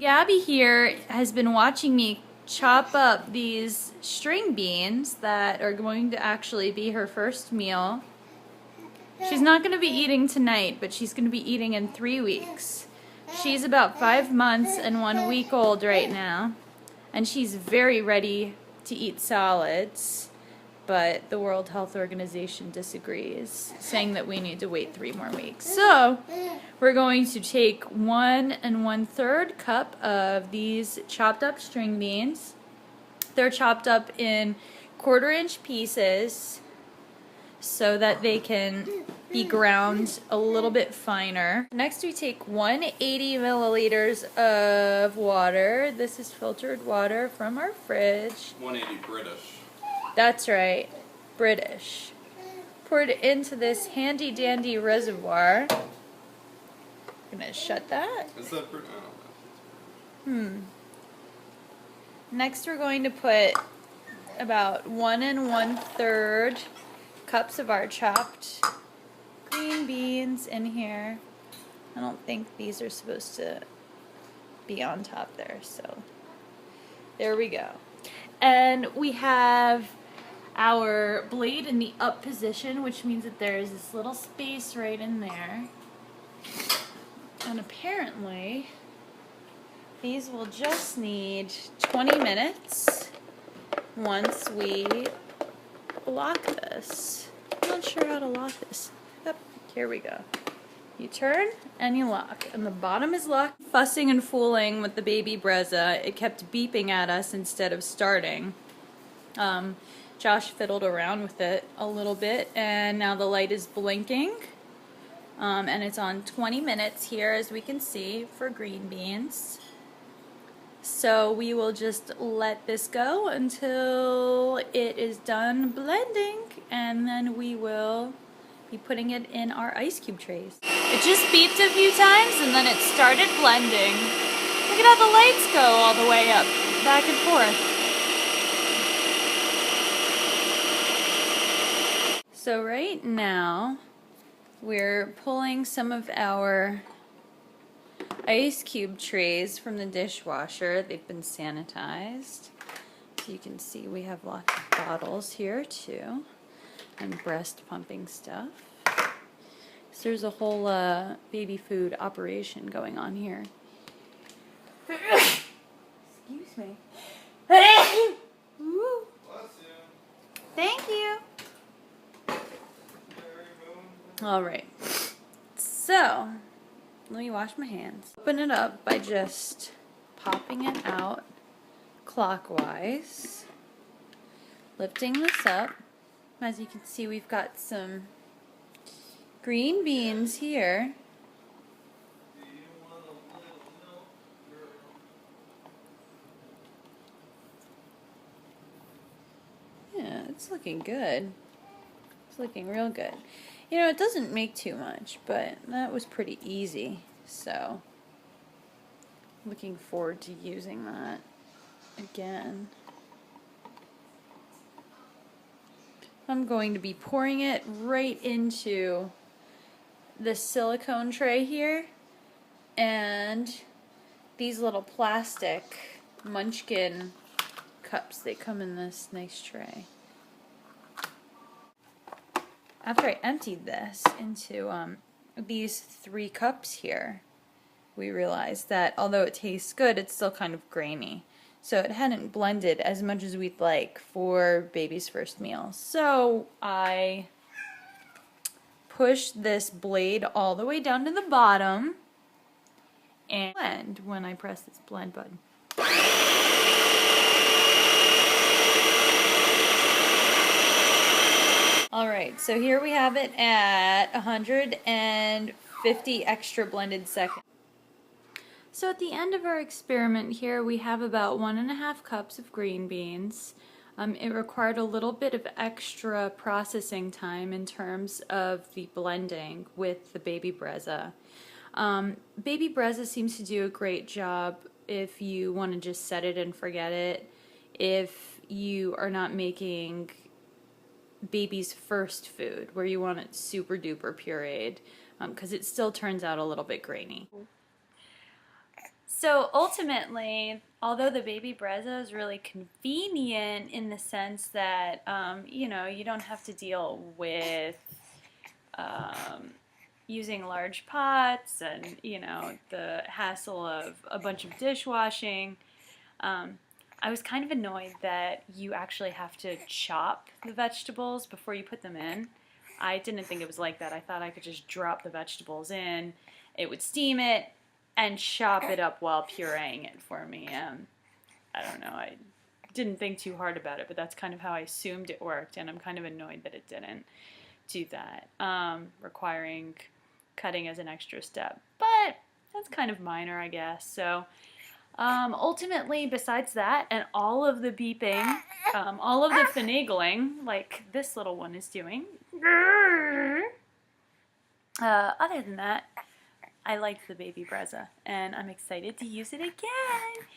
Gabby here has been watching me chop up these string beans that are going to actually be her first meal. She's not going to be eating tonight, but she's going to be eating in 3 weeks. She's about 5 months and 1 week old right now, and she's very ready to eat solids, but the World Health Organization disagrees, saying that we need to wait 3 more weeks. So we're going to take 1 1/3 cup of these chopped up string beans. They're chopped up in 1/4-inch pieces so that they can be ground a little bit finer. Next we take 180 milliliters of water. This is filtered water from our fridge. 180 British. That's right, British. Poured into this handy dandy reservoir. I'm gonna shut that. Is that British? I don't know. Next we're going to put about 1 1/3 cups of our chopped green beans in here. I don't think these are supposed to be on top there, so there we go. And we have our blade in the up position, which means that there's this little space right in there. And apparently these will just need 20 minutes once we lock this. I'm not sure how to lock this. Yep, here we go. You turn and you lock, and the bottom is locked. Fussing and fooling with the Baby Brezza, it kept beeping at us instead of starting. Josh fiddled around with it a little bit, and now the light is blinking. And it's on 20 minutes here, as we can see, for green beans. So we will just let this go until it is done blending, and then we will be putting it in our ice cube trays. It just beeped a few times and then it started blending. Look at how the lights go all the way up, back and forth. So right now, we're pulling some of our ice cube trays from the dishwasher. They've been sanitized. So you can see we have lots of bottles here too, and breast pumping stuff. So there's a whole baby food operation going on here. Excuse me. Woo. Bless you. Thank you. All right. So let me wash my hands. Open it up by just popping it out clockwise. Lifting this up. As you can see, we've got some green beans here. Yeah, it's looking good. It's looking real good. You know, it doesn't make too much, but that was pretty easy, so looking forward to using that again. I'm going to be pouring it right into the silicone tray here, and these little plastic munchkin cups, they come in this nice tray. After I emptied this into these 3 cups here, we realized that although it tastes good, it's still kind of grainy. So it hadn't blended as much as we'd like for baby's first meal. So I pushed this blade all the way down to the bottom and blend when I press this blend button. Alright, so here we have it at 150 extra blended seconds. So at the end of our experiment here, we have about 1½ cups of green beans. It required a little bit of extra processing time in terms of the blending with the Baby Brezza. Baby Brezza seems to do a great job if you want to just set it and forget it. If you are not making baby's first food, where you want it super duper pureed, because it still turns out a little bit grainy. So ultimately, although the Baby Brezza is really convenient in the sense that, you know, you don't have to deal with um, using large pots and, you know, the hassle of a bunch of dishwashing. Um, I was kind of annoyed that you actually have to chop the vegetables before you put them in. I didn't think it was like that. I thought I could just drop the vegetables in, it would steam it, and chop it up while pureeing it for me. I don't know. I didn't think too hard about it, but that's kind of how I assumed it worked, and I'm kind of annoyed that it didn't do that, requiring cutting as an extra step. But that's kind of minor, I guess. So ultimately, besides that, and all of the beeping, all of the finagling, like this little one is doing, other than that, I liked the Baby Brezza, and I'm excited to use it again.